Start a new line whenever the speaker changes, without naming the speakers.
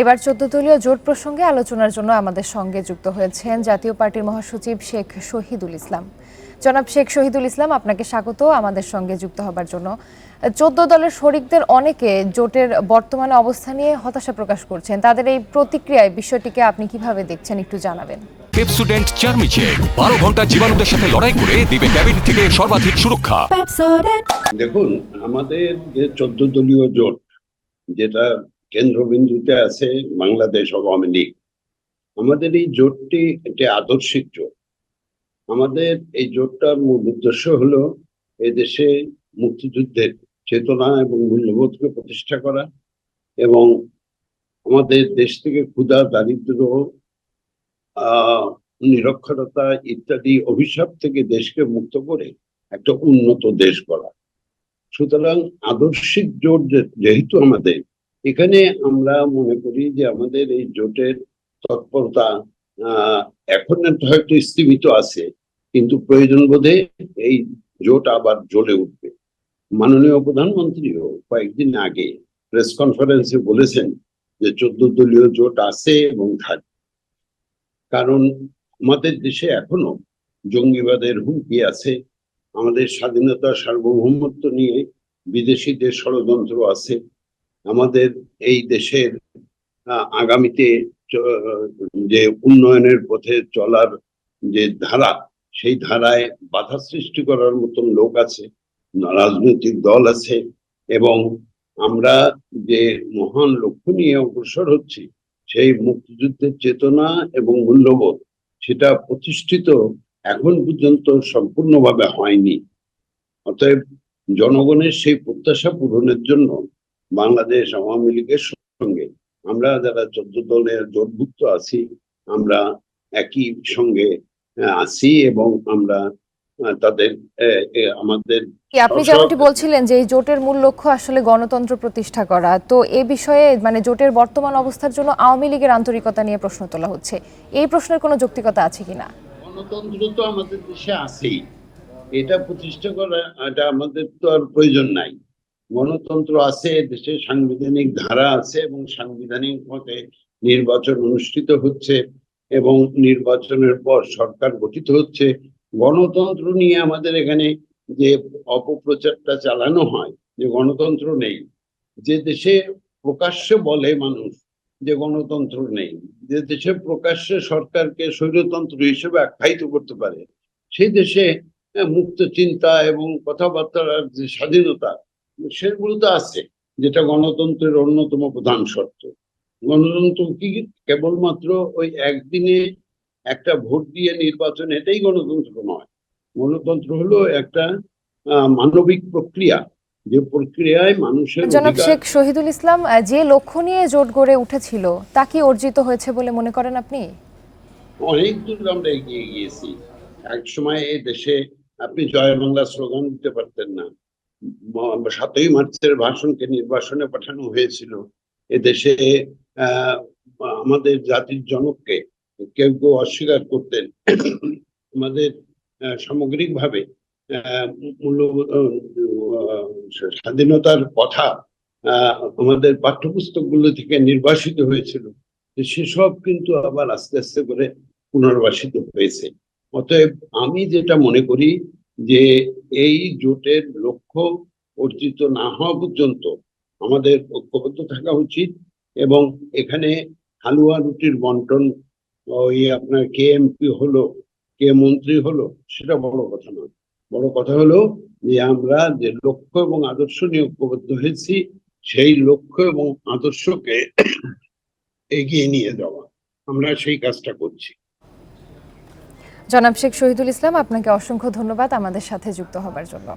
এবার 14 দলীয় জোট প্রসঙ্গে আলোচনার জন্য আমাদের সঙ্গে যুক্ত হয়েছেন জাতীয় পার্টির মহাসচিব শেখ শহীদুল ইসলাম। জনাব শেখ শহীদুল ইসলাম, আপনাকে স্বাগত আমাদের সঙ্গে যুক্ত হবার জন্য। 14 দলের শরিকদের অনেকে জোটের বর্তমানে অবস্থা নিয়ে হতাশা প্রকাশ করছেন। তাদের এই প্রতিক্রিয়ায় বিষয়টিকে আপনি কিভাবে দেখছেন একটু জানাবেন।
পেপসোডেন্ট চার্মিচেক 12 ঘন্টা জীবাণুদের সাথে লড়াই করে দিবে ক্যাবিনেট থেকে সর্বাধিক সুরক্ষা।
দেখুন, আমাদের যে 14 দলীয় জোট, যেটা কেন্দ্রবিন্দুতে আছে বাংলাদেশ আওয়ামী লীগ, আমাদের এই জোটটি একটি আদর্শিক জোট। আমাদের এই জোটটার মূল উদ্দেশ্য হলো এই দেশে মুক্তিযুদ্ধের চেতনা এবং মূল্যবোধকে প্রতিষ্ঠা করা এবং আমাদের দেশ থেকে ক্ষুধা, দারিদ্র, নিরক্ষরতা ইত্যাদি অভিশাপ থেকে দেশকে মুক্ত করে একটা উন্নত দেশ গড়া। সুতরাং আদর্শিক জোট যেহেতু আমাদের এখানে, আমরা মনে করি যে আমাদের এই জোটের তৎপরতা এখন হয়তো স্থিমিত আছে, কিন্তু প্রয়োজন বোধে এই জোট আবার জ্বলে উঠবে। মাননীয় প্রধানমন্ত্রীও কয়েকদিন আগে প্রেস কনফারেন্সে বলেছেন যে 14 দলীয় জোট আছে এবং থাকবে, কারণ আমাদের দেশে এখনো জঙ্গিবাদের হুমকি আছে। আমাদের স্বাধীনতা সার্বভৌমত্ব নিয়ে বিদেশিদের ষড়যন্ত্র আছে। আমাদের এই দেশের আগামীতে যে উন্নয়নের পথে চলার যে ধারা, সেই ধারায় বাধা সৃষ্টি করার মতন লোক আছে, রাজনৈতিক দল আছে, এবং আমরা যে মহান লক্ষ্য নিয়ে অগ্রসর হচ্ছি, সেই মুক্তিযুদ্ধের চেতনা এবং মূল্যবোধ, সেটা প্রতিষ্ঠিত এখন পর্যন্ত সম্পূর্ণভাবে হয়নি। অতএব জনগণের সেই প্রত্যাশা পূরণের জন্য বাংলাদেশ আওয়ামী লীগের সঙ্গে আমরা যারা 14 দলের জোটভুক্ত আছি, আমরা একই সঙ্গে আছি এবং আমরা তাদের আমাদের
আপনি যেমনটি বলছিলেন যে এই জোটের মূল লক্ষ্য আসলে গণতন্ত্র প্রতিষ্ঠা করা, তো এ বিষয়ে মানে জোটের বর্তমান অবস্থার জন্য আওয়ামী লীগের আন্তরিকতা নিয়ে প্রশ্ন তোলা হচ্ছে। এই প্রশ্নের কোনো যৌক্তিকতা আছে কিনা?
গণতন্ত্র তো আমাদের দেশে আছেই, এটা প্রতিষ্ঠা করা এটা আমাদের তো আর প্রয়োজন নাই। গণতন্ত্র আছে, দেশে সাংবিধানিক ধারা আছে এবং সাংবিধানিক মতে নির্বাচন অনুষ্ঠিত হচ্ছে এবং নির্বাচনের পর সরকার গঠিত হচ্ছে। গণতন্ত্র নিয়ে আমাদের এখানে যে অপপ্রচারটা চালানো হয় যে গণতন্ত্র নেই, যে দেশে প্রকাশ্যে বলে মানুষ যে গণতন্ত্র নেই, যে দেশে প্রকাশ্যে সরকারকে স্বৈরতন্ত্র হিসেবে আখ্যায়িত করতে পারে, সেই দেশে মুক্ত চিন্তা এবং কথাবার্তার যে স্বাধীনতা, সেগুলো তো আছে, যেটা গণতন্ত্রের অন্যতম প্রধান শর্ত। গণতন্ত্র কি কেবলমাত্র ওই একদিনে একটা ভোট দিয়ে নির্বাচন, এটাই গণতন্ত্র নয়। গণতন্ত্র হলো একটা মানবিক প্রক্রিয়া, যে প্রক্রিয়ায় মানুষের
জনাব শেখ শহীদুল ইসলাম, যে লক্ষ্য নিয়ে জোট গড়ে উঠেছিল তা কি অর্জিত হয়েছে বলে মনে করেন আপনি?
অনেক দূর আমরা এগিয়ে গিয়েছি। এক সময় এই দেশে আপনি জয় বাংলা স্লোগান দিতে পারতেন না। 7ই মার্চের ভাষণকে নির্বাসনে পাঠানো হয়েছিল। এদেশে আমাদের জাতির জনককে কেউ কেউ অস্বীকার করতেন। আমাদের সামগ্রিকভাবে স্বাধীনতার কথা আমাদের পাঠ্যপুস্তকগুলো থেকে নির্বাসিত হয়েছিল, সেসব কিন্তু আবার আস্তে আস্তে করে পুনর্বাসিত হয়েছে। অতএব আমি যেটা মনে করি যে এই জোটের লক্ষ্য অর্জিত না হওয়া পর্যন্ত আমাদের ঐক্যবদ্ধ থাকা উচিত এবং এখানে হালুয়া রুটির বন্টন, ওই আপনার কে এমপি হলো, কে মন্ত্রী হলো, সেটা বড় কথা নয়। বড় কথা হলো যে আমরা যে লক্ষ্য এবং আদর্শ নিয়ে ঐক্যবদ্ধ হয়েছি, সেই লক্ষ্য এবং আদর্শকে এগিয়ে নিয়ে যাওয়া, আমরা সেই কাজটা করছি।
জনাব শেখ শহীদুল ইসলাম, আপনাকে অসংখ্য ধন্যবাদ আমাদের সাথে যুক্ত হবার জন্য।